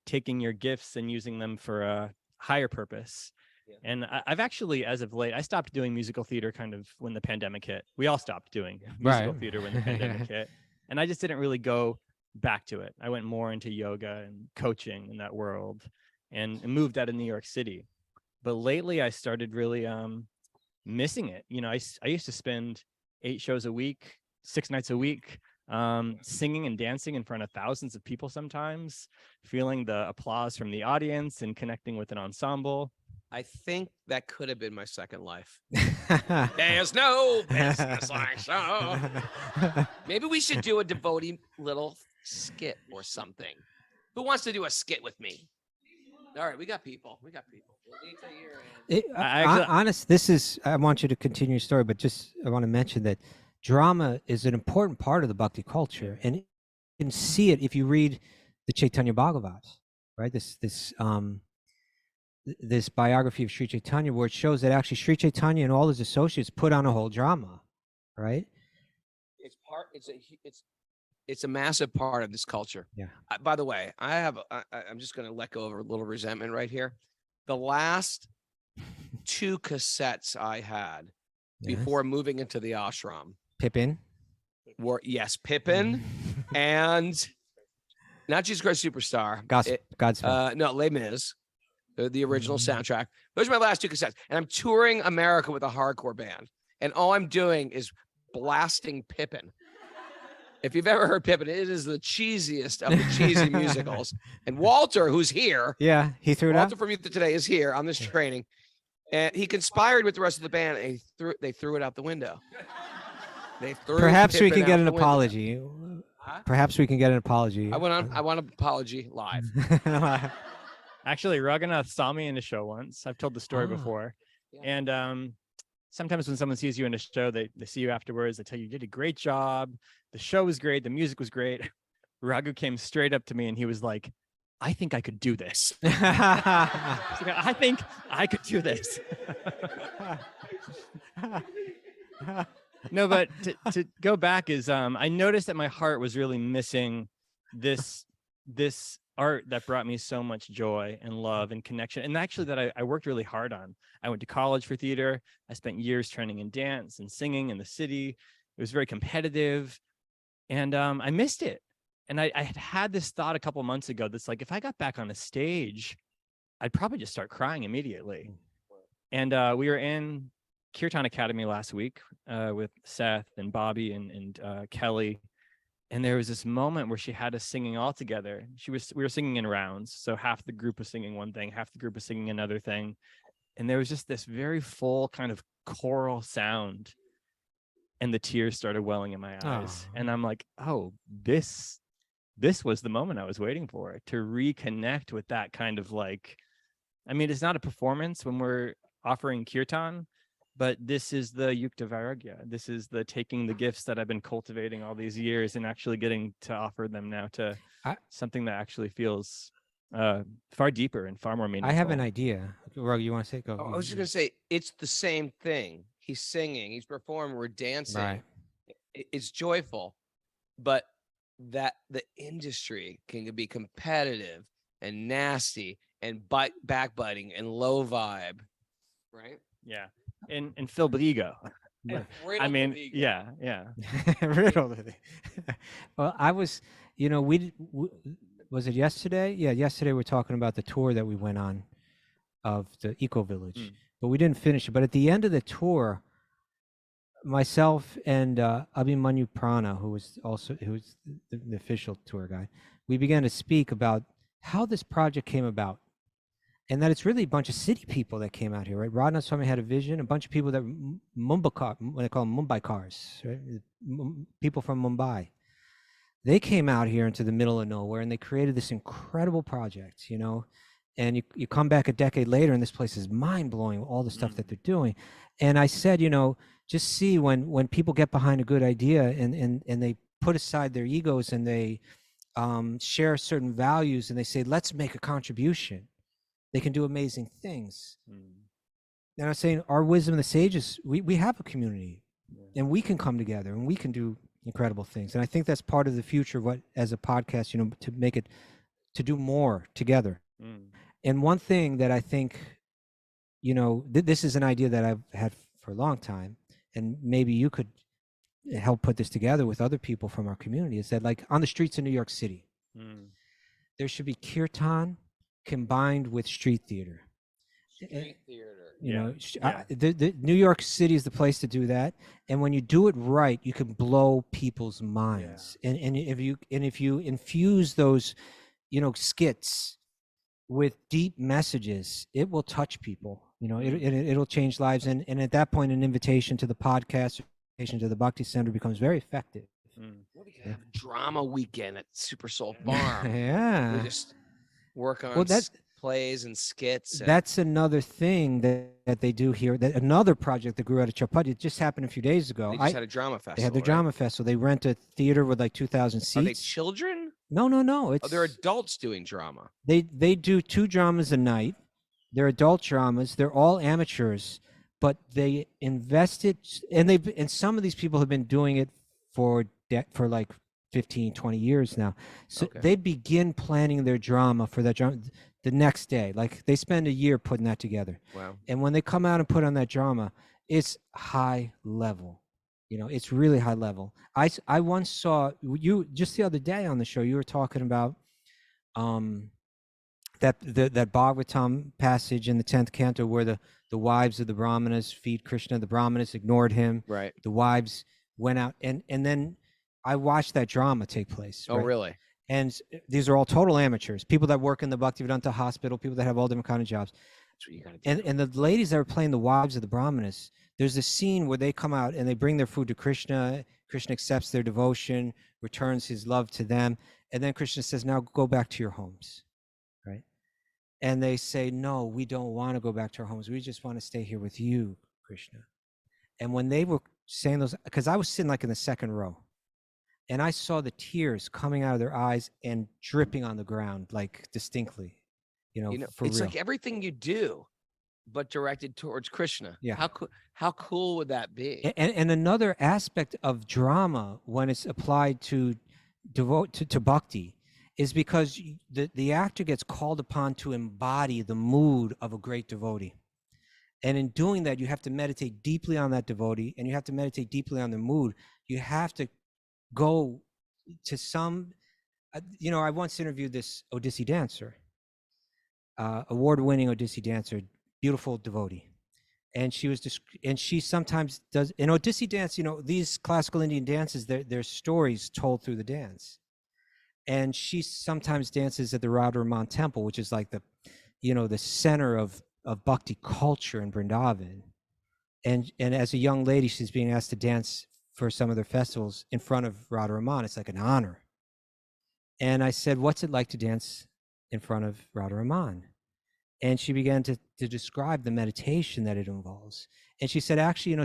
taking your gifts and using them for a higher purpose. Yeah. And I've actually, as of late, I stopped doing musical theater kind of when the pandemic hit. We all stopped doing musical Right. theater when the pandemic hit. And I just didn't really go back to it. I went more into yoga and coaching in that world and moved out of New York City. But lately I started really missing it. You know, I used to spend 8 shows a week, 6 nights a week, singing and dancing in front of thousands of people sometimes, feeling the applause from the audience and connecting with an ensemble. I think that could have been my second life. There's no business like so. Maybe we should do a devotee little skit or something. Who wants to do a skit with me? All right, we got people. Anita, you're in. I want you to continue your story, but just I want to mention that drama is an important part of the Bhakti culture, and you can see it if you read the Chaitanya Bhagavat, right? This biography of Sri Chaitanya, where it shows that actually Sri Chaitanya and all his associates put on a whole drama, right? It's a massive part of this culture. Yeah. By the way, I'm just going to let go of a little resentment right here. The last 2 cassettes I had Yes. before moving into the ashram Pippin. were Pippin and not Jesus Christ Superstar. Godspeed. No, Les Mis, the original soundtrack. Those are my last 2 cassettes, and I'm touring America with a hardcore band, and all I'm doing is blasting Pippin. If you've ever heard Pippin, it is the cheesiest of the cheesy musicals. And Walter, who's here, Yeah, he threw it out. Walter from Youth Today is here on this training, and he conspired with the rest of the band, and they threw it out the window. They threw. Perhaps we Pippin can get out an the window. apology. Perhaps we can get an apology. I want an apology live. Actually, Raghunath saw me in a show once. I've told the story Ah. before. Yeah. And sometimes when someone sees you in a show, they see you afterwards. They tell you did a great job. The show was great. The music was great. Raghu came straight up to me and he was like, I think I could do this. He's like, I think I could do this. No, but to go back is I noticed that my heart was really missing this art that brought me so much joy and love and connection, and actually that I worked really hard on. I went to college for theater. I spent years training in dance and singing in the city. It was very competitive. And I missed it. And I had this thought a couple months ago that's like, if I got back on a stage, I'd probably just start crying immediately. And we were in Kirtan Academy last week with Seth and Bobby and Kelly. And there was this moment where she had us singing all together. We were singing in rounds. So half the group was singing one thing, half the group was singing another thing. And there was just this very full kind of choral sound. And the tears started welling in my eyes. And I'm like, oh, this was the moment I was waiting for, to reconnect with that kind of like, I mean, it's not a performance when we're offering kirtan, but this is the yukta vairagya. This is the taking the gifts that I've been cultivating all these years and actually getting to offer them now to something that actually feels far deeper and far more meaningful. I have an idea. Rug, you want to say? Go. I was just gonna say it's the same thing. He's singing, he's performing, we're dancing. Right. It's joyful, but that the industry can be competitive and nasty and backbiting and low vibe, right? Yeah. And Phil Brigo. I mean, yeah. Riddle. Well, I was, was it yesterday? Yeah, yesterday we're talking about the tour that we went on of the Eco Village, but we didn't finish it. But at the end of the tour, myself and Abhimanyu Prana, who's the official tour guide, we began to speak about how this project came about. And that it's really a bunch of city people that came out here, right? Raghunath Swami had a vision, a bunch of people that what they call them, Mumbai cars, right? People from Mumbai. They came out here into the middle of nowhere and they created this incredible project, and you come back a decade later and this place is mind-blowing, all the stuff that they're doing. And I said, just see when people get behind a good idea and they put aside their egos and they share certain values and they say, let's make a contribution. They can do amazing things. And I'm saying our wisdom of the sages, we have a community and we can come together and we can do incredible things. And I think that's part of the future of what, as a podcast, to make it, to do more together. And one thing that I think, this is an idea that I've had for a long time, and maybe you could help put this together with other people from our community, is that like on the streets of New York City, there should be kirtan combined with street theater. Street theater. The New York City is the place to do that. And when you do it right, you can blow people's minds. And if you infuse those, skits with deep messages, it will touch people. It'll change lives. And at that point, an invitation to the podcast, invitation to the Bhakti Center becomes very effective. We can have a drama weekend at Super Soul Farm. Yeah. We just work on plays and skits. That's another thing that they do here. That another project that grew out of Chapati. It just happened a few days ago. They just had a drama festival. They had their drama festival. They rent a theater with like 2,000 seats. Are they children? No. They're adults doing drama. They do 2 dramas a night. They're adult dramas. They're all amateurs, but they invested, and some of these people have been doing it for like 15, 20 years now. So they begin planning their drama for that drama the next day. Like they spend a year putting that together. Wow. And when they come out and put on that drama, it's high level. It's really high level. I once saw you just the other day on the show, you were talking about that Bhagavatam passage in the 10th canto where the wives of the Brahmanas feed Krishna. The Brahmanas ignored him. Right. The wives went out and then I watched that drama take place. Oh, right? really? And these are all total amateurs, people that work in the Bhaktivedanta hospital, people that have all different kind of jobs. That's what you gotta do. And the ladies that are playing the wives of the Brahmanas, there's a scene where they come out and they bring their food to Krishna. Krishna accepts their devotion, returns his love to them. And then Krishna says, now go back to your homes, right? And they say, no, we don't want to go back to our homes. We just want to stay here with you, Krishna. And when they were saying those, because I was sitting like in the second row, and I saw the tears coming out of their eyes and dripping on the ground, like distinctly, for it's real. like everything you do, but directed towards Krishna. Yeah. How cool would that be? And another aspect of drama when it's applied to bhakti is because the actor gets called upon to embody the mood of a great devotee. And in doing that, you have to meditate deeply on that devotee and you have to meditate deeply on the mood. You have to go to some, you know, I once interviewed this Odissi dancer, award-winning Odissi dancer, beautiful devotee, and and she sometimes does in Odissi dance. You know, these classical Indian dances, there's stories told through the dance, and she sometimes dances at the Radharaman temple, which is like the, you know, the center of bhakti culture in Vrindavan. And as a young lady, she's being asked to dance for some of their festivals in front of Radharaman. It's like an honor. And I said, what's it like to dance in front of Radharaman? And she began to describe the meditation that it involves. And she said, actually, you know,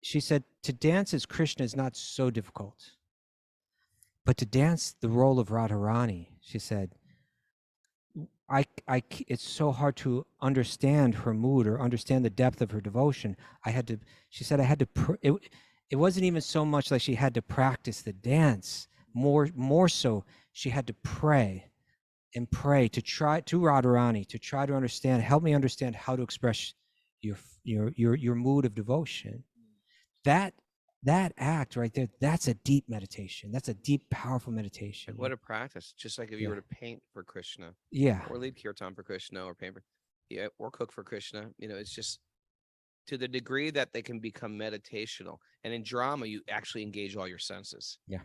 she said, to dance as Krishna is not so difficult. But to dance the role of Radharani, she said, it's so hard to understand her mood or understand the depth of her devotion. She said, it wasn't even so much like she had to practice the dance. More so, she had to pray and pray to Radharani, to try to understand, help me understand how to express your mood of devotion. That act right there, that's a deep meditation. That's a deep, powerful meditation. What a practice. Just like if you were to paint for Krishna. Yeah. Or lead kirtan for Krishna, or paint for, yeah, or cook for Krishna. You know, it's just to the degree that they can become meditational. And in drama, you actually engage all your senses. Yeah.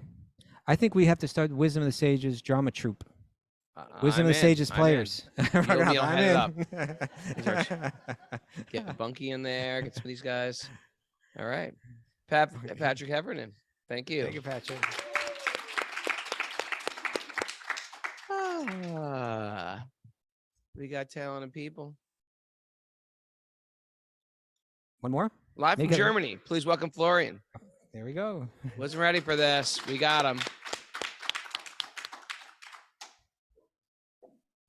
I think we have to start Wisdom of the Sages drama troupe. Wisdom I'm of the in, Sages I'm players. in. You and me will I'm head it in. up. Get Bunky in there, get some of these guys. All right. Patrick Heffernan. Thank you. Thank you, Patrick. We got talented people. One more? Live from Germany. Please welcome Florian. There we go. Wasn't ready for this. We got him.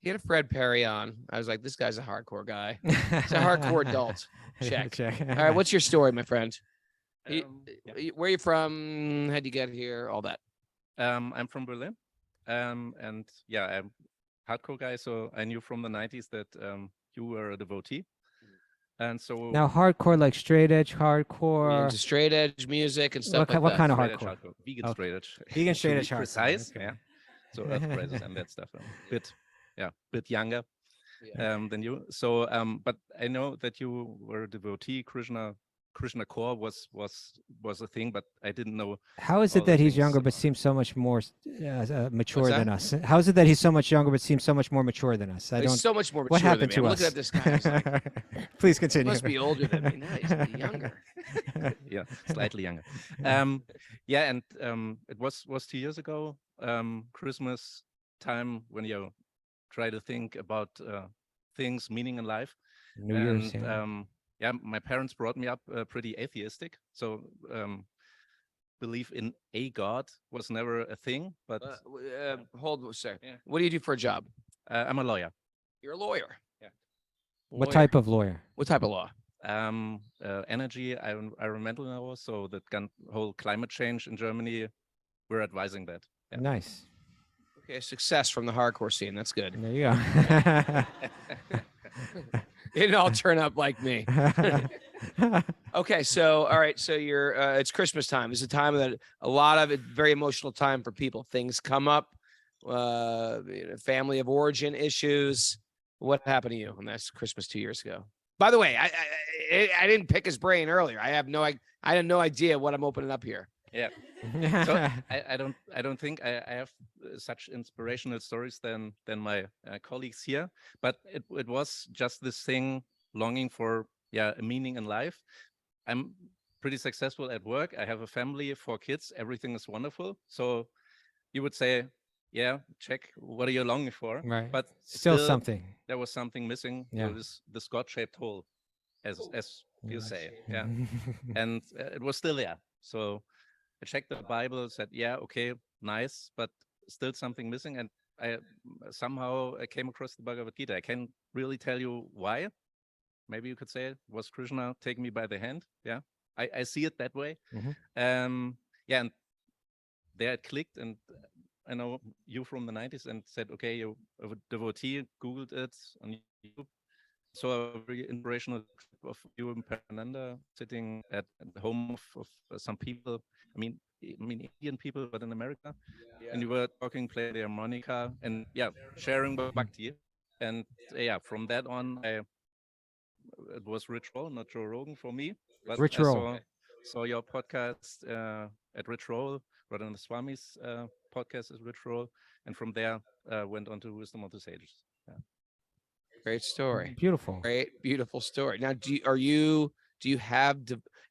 He had a Fred Perry on. I was like, this guy's a hardcore guy. He's a hardcore adult. Check. All right, what's your story, my friend? Where are you from? How'd you get here? All that. I'm from Berlin. And yeah, I'm a hardcore guy. So I knew from the 90s that you were a devotee. And so now hardcore, like straight edge hardcore. Into straight edge music and stuff like what that. kind of straight edge hardcore? Vegan straight edge. Vegan straight To be edge hardcore. precise, Okay. yeah. So Earth Crisis and that stuff. Bit younger than you. So but I know that you were a devotee. Krishna core was a thing, but I didn't know. How is it that he's younger but seems so much more mature than us? How is it that he's so much younger but seems so much more mature than us? He's so much more mature. What happened than me. to I'm us? looking at this guy. Like, please continue. He must be older than me. No, he's younger. Yeah, slightly younger. Yeah, and it was 2 years ago, Christmas time, when you try to think about things, meaning in life. New Year's, yeah, my parents brought me up pretty atheistic. So belief in a God was never a thing. But hold a second. Yeah. What do you do for a job? I'm a lawyer. You're a lawyer. Yeah. What type of lawyer? What type of law? Energy, environmental law. So the whole climate change in Germany, we're advising that. Yeah. Nice. Okay, success from the hardcore scene. That's good. There you go. It didn't all turn up like me. Okay, so all right, so you're it's Christmas time. It's a time that a lot of it, very emotional time for people. Things come up, family of origin issues. What happened to you? And that's Christmas 2 years ago. By the way, I didn't pick his brain earlier. I had no idea what I'm opening up here. Yeah. So I don't think I have such inspirational stories than my colleagues here, but it was just this thing, longing for a meaning in life. I'm pretty successful at work. I have a family, 4 kids. Everything is wonderful. So you would say, yeah, check. What are you longing for? Right. But still something. There was something missing. Yeah. So this God-shaped hole, as you say. Yeah. And it was still there. So I checked the Bible, said, yeah, okay, nice, but still something missing. And I somehow came across the Bhagavad Gita. I can't really tell you why. Maybe you could say it was Krishna taking me by the hand. Yeah, I see it that way. And there it clicked. And I know you from the 90s and said, okay, you're a devotee, Googled it on YouTube. So a very inspirational of you in Pananda sitting at the home of some people. I mean Indian people, but in America. And you were talking, playing the harmonica, and sharing with Bhakti. And from that on, it was Rich Roll, not Joe Rogan for me. But Rich I Roll. saw your podcast at Rich Roll, Radhanath Swami's podcast is Rich Roll, and from there went on to Wisdom of the Sages. Yeah. Great story. Beautiful. Great, beautiful story. Now, do you have,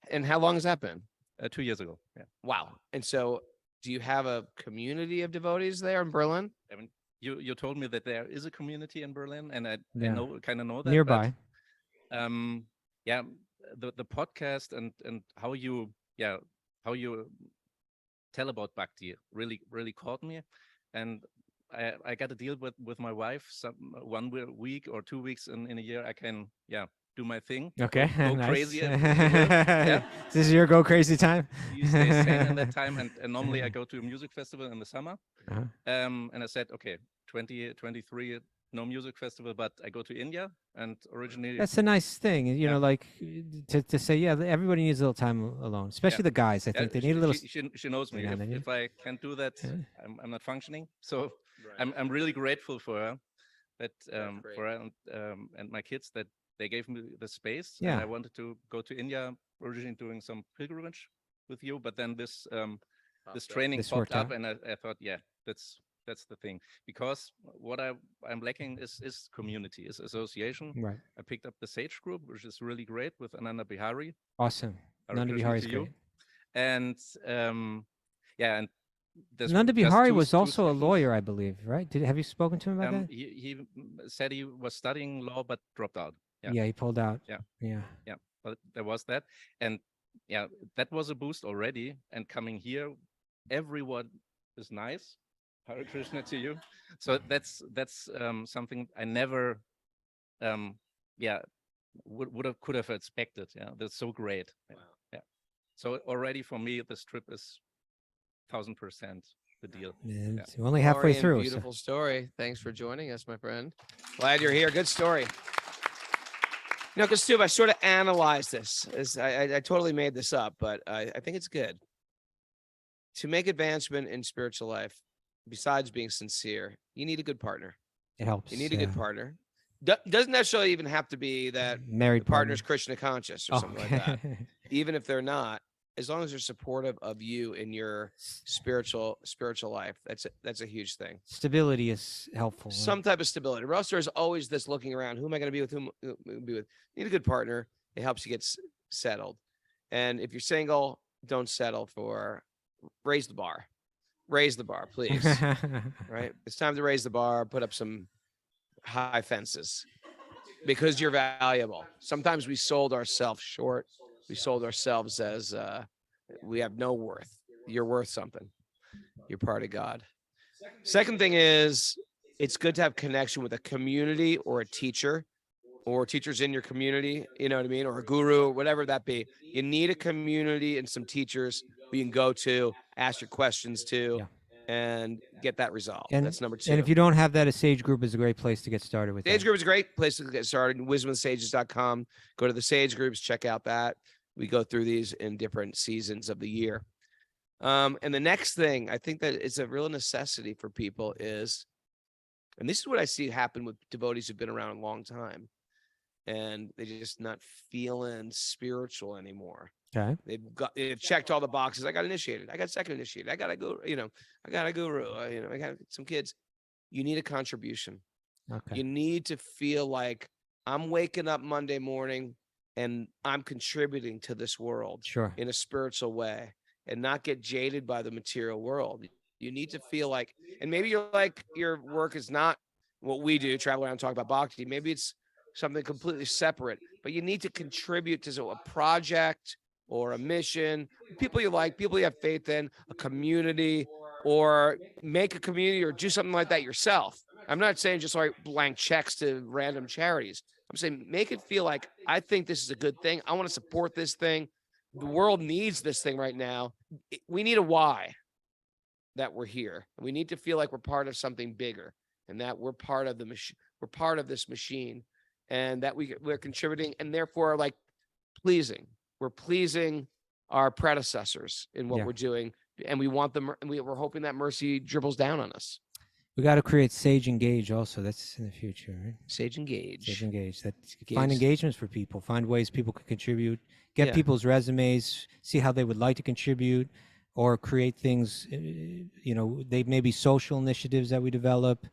and how long has that been? 2 years ago. Yeah. Wow. And so, do you have a community of devotees there in Berlin? I mean, you told me that there is a community in Berlin, and I Yeah. kind of know that Nearby. But, the podcast and how you tell about Bhakti really caught me, and I got to deal with my wife 1 week or 2 weeks in a year. I can do my thing. Okay. Go Nice. crazy. Yeah. This is your go crazy time. You stay sane in that time, and normally I go to a music festival in the summer. Uh-huh. And I said, okay, 2023, no music festival, but I go to India, and originally That's a nice thing, you know, like to say, yeah, everybody needs a little time alone, especially the guys. I think they need a little. She knows me. If I can't do that, I'm not functioning. So I'm really grateful for her, that for her and my kids, that they gave me the space. Yeah. And I wanted to go to India, originally doing some pilgrimage with you, but then this training popped up, and I thought, that's the thing, because what I'm lacking is community, is association. Right. I picked up the Sage group, which is really great, with Ananda Bihari. Awesome. Nanda Bihari is great. And and there's Nanda just Bihari two- was two also a sessions. lawyer, I believe, right? Have you spoken to him about that? He said he was studying law but dropped out. Yeah, he pulled out. Yeah. Yeah. But there was that, and that was a boost already. And coming here, everyone is nice. Hare Krishna to you. So that's something I never could have expected. Yeah, that's so great. Wow. Yeah. So already for me, this trip is 1000% the deal. Yeah, it's only halfway Story and through. so- Beautiful story. Thanks for joining us, my friend. Glad you're here. Good story. You know, Kaustubha, I sort of analyzed this. I totally made this up, but I think it's good. To make advancement in spiritual life, besides being sincere, you need a good partner. It helps. You need a good partner. Doesn't necessarily even have to be that Married the partner's Krishna conscious or something like that. Okay. Even if they're not, as long as they're supportive of you in your spiritual life, that's a huge thing. Stability is helpful. right? Some type of stability. Or else there's always this looking around. Who am I going to be with? Whom be with? You need a good partner. It helps you get settled. And if you're single, don't settle for. Raise the bar. Raise the bar, please. Right? It's time to raise the bar. Put up some high fences, because you're valuable. Sometimes we sold ourselves short. We sold ourselves as we have no worth. You're worth something. You're part of God. Second thing is, it's good to have connection with a community or a teacher, or teachers in your community, you know what I mean? Or a guru, or whatever that be. You need a community and some teachers who you can go to, ask your questions to, and get that resolved. And that's number 2. And if you don't have that, a Sage group is a great place to get started with. Sage that. group is a great place to get started. wisdomofthesages.com. Go to the Sage groups, check out that. We go through these in different seasons of the year. And the next thing, I think that it's a real necessity for people is, and this is what I see happen with devotees who've been around a long time, and they're just not feeling spiritual anymore. Okay. They've checked all the boxes. I got initiated. I got second initiated. I got a guru. I got a guru. I got some kids. You need a contribution. Okay. You need to feel like I'm waking up Monday morning and I'm contributing to this world Sure. in a spiritual way, and not get jaded by the material world. You need to feel like, and maybe you're like, your work is not what we do, travel around and talk about bhakti. Maybe it's something completely separate, but you need to contribute to a project or a mission, people you like, people you have faith in, a community, or make a community or do something like that yourself. I'm not saying just like blank checks to random charities. I'm saying make it feel like, I think this is a good thing. I want to support this thing. The world needs this thing right now. We need a why that we're here. We need to feel like we're part of something bigger, and that we're part of the machine. We're part of this machine, and that we're contributing, and therefore like pleasing. We're pleasing our predecessors in what Yeah. we're doing, and we want them, and we're hoping that mercy dribbles down on us. We got to create Sage Engage also. That's in the future, right? Sage Engage. Sage Engage. Find Engage. engagements for people. Find ways people can contribute. Get Yeah. people's resumes. See how they would like to contribute, or create things. They may be social initiatives that we develop.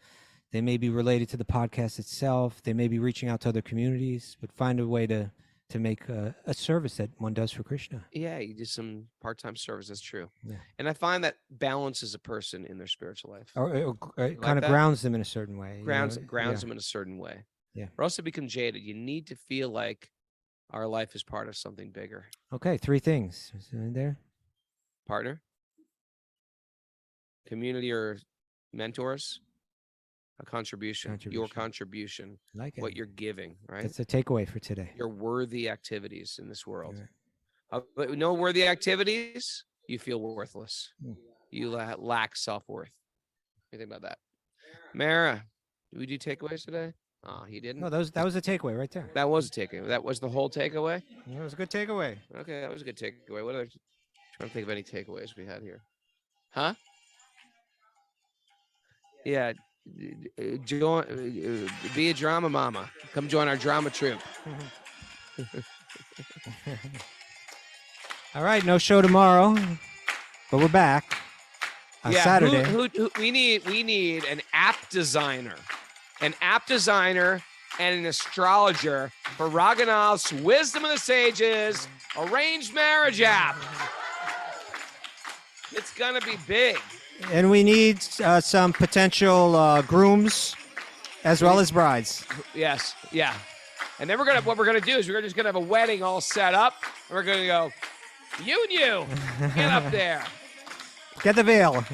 They may be related to the podcast itself. They may be reaching out to other communities. But find a way to make a service that one does for Krishna. Yeah, you do some part-time service. That's true. Yeah. And I find that balances a person in their spiritual life. Or it Like kind of that? grounds them in a certain way. Grounds Yeah. them in a certain way. Yeah. Or else they become jaded. You need to feel like our life is part of something bigger. Okay, 3 things. Is it in there? Partner, community or mentors, a contribution. Your contribution, I like it. what you're giving, right? That's a takeaway for today. Your worthy activities in this world. Right. But no worthy activities, you feel worthless. Hmm. You lack self-worth. What do you think about that? Mara, did we do takeaways today? Oh, he didn't. No, that was a takeaway right there. That was a takeaway. That was the whole takeaway? That was a good takeaway. Okay, that was a good takeaway. What other? Trying to think of any takeaways we had here. Huh? Yeah. Join, be a drama mama. Come join our drama troupe. All right, no show tomorrow, but we're back on Saturday. We need an app designer, and an astrologer for Raghunath's Wisdom of the Sages arranged marriage app. It's gonna be big. And we need some potential grooms as well as brides. Yes, yeah. And then what we're gonna do is we're just gonna have a wedding all set up. And we're gonna go, you and you, get up there. Get the veil.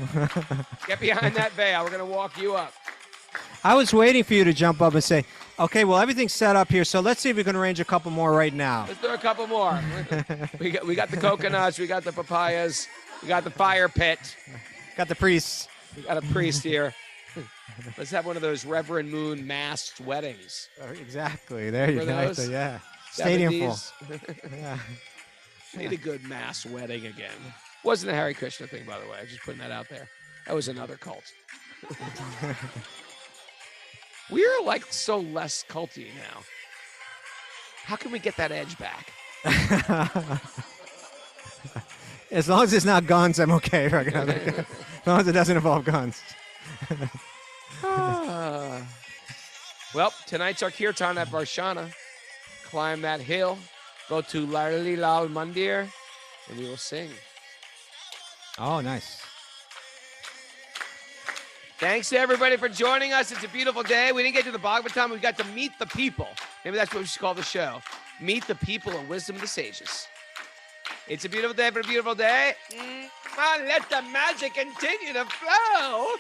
Get behind that veil. We're gonna walk you up. I was waiting for you to jump up and say, okay, well, everything's set up here, so let's see if we can arrange a couple more right now. Let's do a couple more. we got the coconuts, we got the papayas, we got the fire pit. Got the priests. We got a priest here. Let's have one of those Reverend Moon masked weddings. Exactly. There you Remember go. those? Yeah. Stadium full. 70s? Yeah. Need a good mass wedding again. Wasn't a Hare Krishna thing, by the way. I'm just putting that out there. That was another cult. We're like so less culty now. How can we get that edge back? As long as it's not guns, I'm okay. As long as it doesn't involve guns. Well, tonight's our kirtan at Varshana. Climb that hill, go to Lali Lal Mandir, and we will sing. Oh, nice. Thanks to everybody for joining us. It's a beautiful day. We didn't get to the Bhagavatam. We got to meet the people. Maybe that's what we should call the show. Meet the people of Wisdom of the Sages. It's a beautiful day for a beautiful day. Let the magic continue to flow.